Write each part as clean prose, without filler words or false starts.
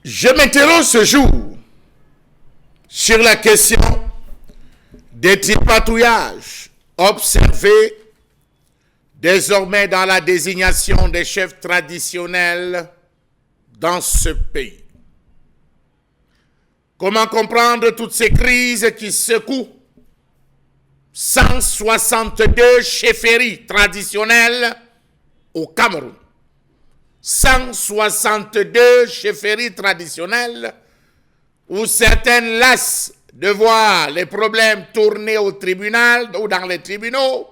Je m'interroge ce jour sur la question des tripatouillages observés désormais dans la désignation des chefs traditionnels dans ce pays. Comment comprendre toutes ces crises qui secouent 162 chefferies traditionnelles au Cameroun? 162 chefferies traditionnelles où certaines lassent de voir les problèmes tourner au tribunal ou dans les tribunaux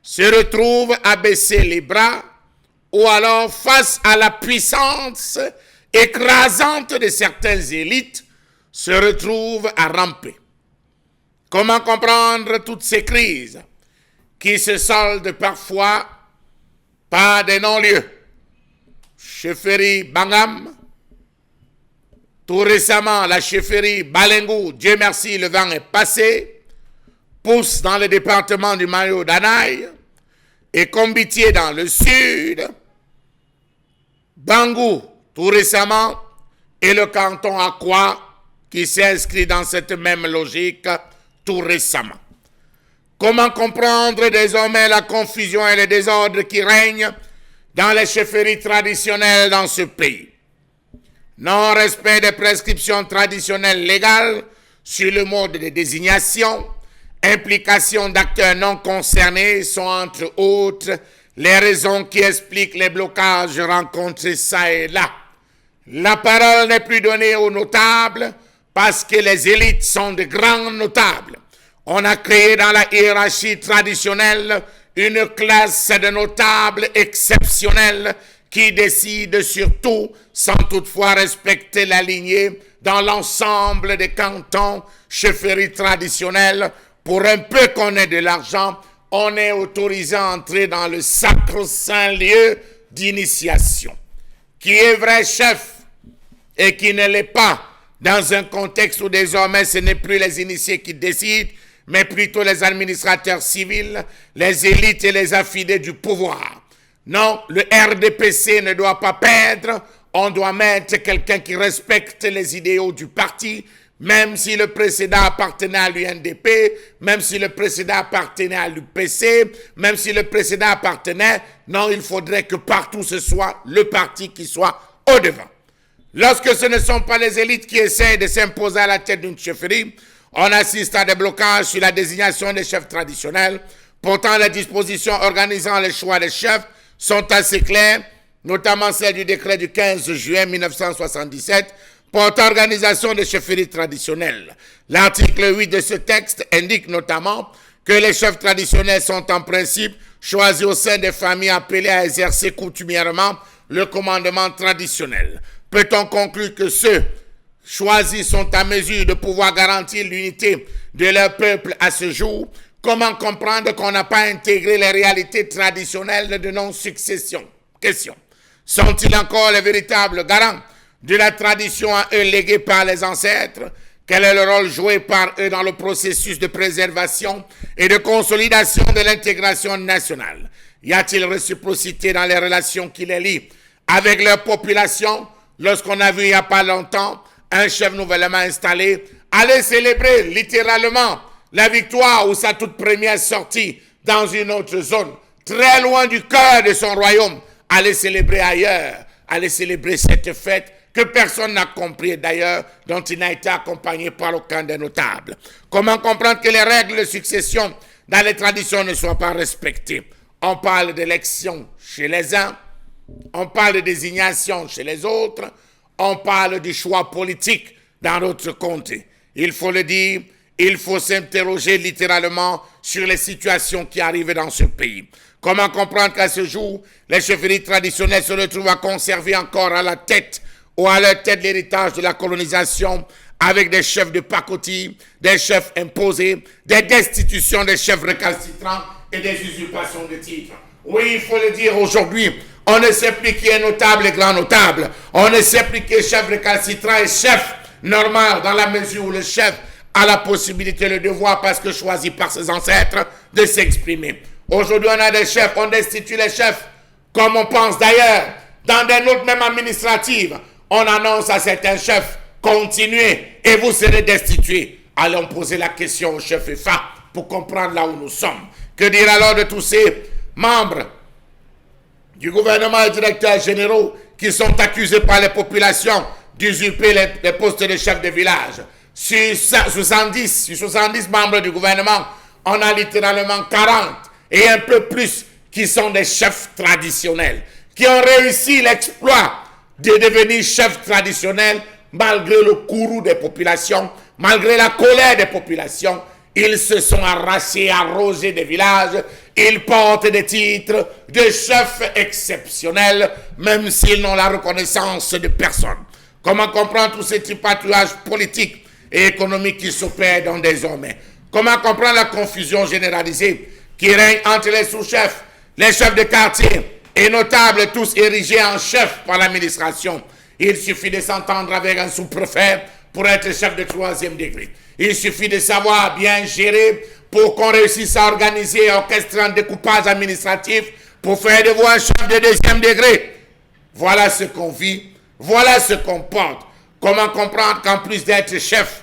se retrouvent à baisser les bras ou alors face à la puissance écrasante de certaines élites se retrouvent à ramper. Comment comprendre toutes ces crises qui se soldent parfois par des non-lieux? Chefferie Bangam, tout récemment la chefferie Balengou, Dieu merci le vent est passé, pousse dans le département du Mayo d'Anaï, et Combitier dans le sud, Bangou tout récemment, et le canton Akwa qui s'inscrit dans cette même logique tout récemment. Comment comprendre désormais la confusion et le désordre qui règnent dans les chefferies traditionnelles dans ce pays? Non-respect des prescriptions traditionnelles légales sur le mode de désignation, implication d'acteurs non concernés sont entre autres les raisons qui expliquent les blocages rencontrés ça et là. La parole n'est plus donnée aux notables parce que les élites sont de grands notables. On a créé dans la hiérarchie traditionnelle une classe de notables exceptionnels qui décident sur tout sans toutefois respecter la lignée dans l'ensemble des cantons, chefferies traditionnelles. Pour un peu qu'on ait de l'argent, on est autorisé à entrer dans le sacro-saint lieu d'initiation. Qui est vrai chef et qui ne l'est pas dans un contexte où désormais ce n'est plus les initiés qui décident, mais plutôt les administrateurs civils, les élites et les affidés du pouvoir. Non, le RDPC ne doit pas perdre, on doit mettre quelqu'un qui respecte les idéaux du parti, même si le précédent appartenait à l'UNDP, même si le précédent appartenait à l'UPC, même si le précédent appartenait, non, il faudrait que partout ce soit le parti qui soit au devant. Lorsque ce ne sont pas les élites qui essayent de s'imposer à la tête d'une chefferie, on assiste à des blocages sur la désignation des chefs traditionnels. Pourtant, les dispositions organisant le choix des chefs sont assez claires, notamment celle du décret du 15 juin 1977 portant organisation des chefferies traditionnelles. L'article 8 de ce texte indique notamment que les chefs traditionnels sont en principe choisis au sein des familles appelées à exercer coutumièrement le commandement traditionnel. Peut-on conclure que ceux choisis sont à mesure de pouvoir garantir l'unité de leur peuple à ce jour? Comment comprendre qu'on n'a pas intégré les réalités traditionnelles de non-succession? Question. Sont-ils encore les véritables garants de la tradition à eux léguée par les ancêtres? Quel est le rôle joué par eux dans le processus de préservation et de consolidation de l'intégration nationale? Y a-t-il réciprocité dans les relations qui les lient avec leur population? Lorsqu'on a vu il n'y a pas longtemps un chef nouvellement installé aller célébrer littéralement la victoire ou sa toute première sortie dans une autre zone, très loin du cœur de son royaume, aller célébrer ailleurs, aller célébrer cette fête que personne n'a compris d'ailleurs, dont il n'a été accompagné par aucun des notables. Comment comprendre que les règles de succession dans les traditions ne soient pas respectées? On parle d'élection chez les uns, on parle de désignation chez les autres, on parle du choix politique dans d'autres comtés. Il faut le dire, il faut s'interroger littéralement sur les situations qui arrivent dans ce pays. Comment comprendre qu'à ce jour, les chefferies traditionnelles se retrouvent à conserver encore à la tête ou à leur tête l'héritage de la colonisation avec des chefs de pacotille, des chefs imposés, des destitutions des chefs récalcitrants et des usurpations de titres? Oui, il faut le dire aujourd'hui, on ne sait plus qui est notable et grand notable. On ne sait plus qui est chef récalcitrant et chef normal dans la mesure où le chef a la possibilité, le devoir, parce que choisi par ses ancêtres, de s'exprimer. Aujourd'hui, on a des chefs, on destitue les chefs, comme on pense d'ailleurs, dans des notes même administratives. on annonce à certains chefs, continuez et vous serez destitués. Allons poser la question au chef EFA pour comprendre là où nous sommes. Que dire alors de tous ces membres du gouvernement et directeurs généraux qui sont accusés par les populations d'usurper les postes de chef de village? Sur 70 membres du gouvernement, on a littéralement 40 et un peu plus qui sont des chefs traditionnels, qui ont réussi l'exploit de devenir chefs traditionnels malgré le courroux des populations, malgré la colère des populations. Ils se sont arrachés, arrosés des villages, ils portent des titres de chefs exceptionnels, même s'ils n'ont la reconnaissance de personne. Comment comprendre tous ces tripatouillages politiques et économiques qui s'opèrent dans désormais? Comment comprendre la confusion généralisée qui règne entre les sous-chefs, les chefs de quartier et notables, tous érigés en chefs par l'administration? Il suffit de s'entendre avec un sous-préfet pour être chef de 3e degré. Il suffit de savoir bien gérer pour qu'on réussisse à organiser et orchestrer un découpage administratif pour faire de vous un chef de 2e degré. Voilà ce qu'on vit, voilà ce qu'on porte. Comment comprendre qu'en plus d'être chef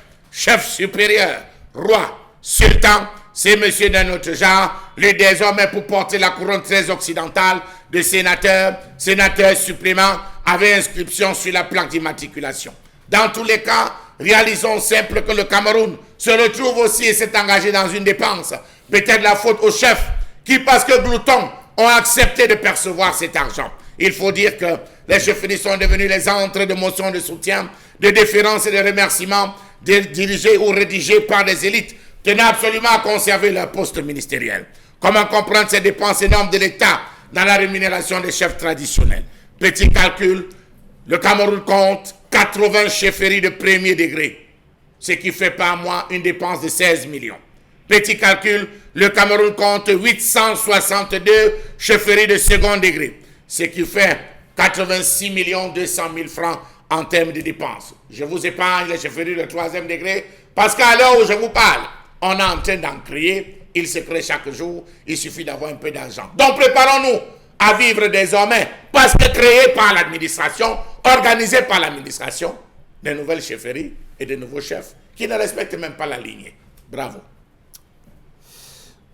supérieur, roi, sultan, c'est monsieur d'un autre genre, lui désormais pour porter la couronne très occidentale de sénateur supplément avec inscription sur la plaque d'immatriculation. Dans tous les cas, réalisons simple que le Cameroun se retrouve aussi et s'est engagé dans une dépense. Peut-être la faute aux chefs qui, parce que gloutons, ont accepté de percevoir cet argent. Il faut dire que les chefferies sont devenus les antres de motions de soutien, de déférence et de remerciements dirigés ou rédigés par des élites tenant absolument à conserver leur poste ministériel. Comment comprendre ces dépenses énormes de l'État dans la rémunération des chefs traditionnels? Petit calcul, le Cameroun compte 80 chefferies de 1er degré, ce qui fait par mois une dépense de 16 millions. Petit calcul, le Cameroun compte 862 chefferies de 2e degré, ce qui fait 86 200 000 francs en termes de dépenses. Je vous épargne les chefferies de 3e degré parce qu'à l'heure où je vous parle, on est en train d'en créer. Il se crée chaque jour. Il suffit d'avoir un peu d'argent. Donc préparons-nous à vivre désormais, parce que créé par l'administration, organisé par l'administration, de nouvelles chefferies et de nouveaux chefs qui ne respectent même pas la lignée. Bravo.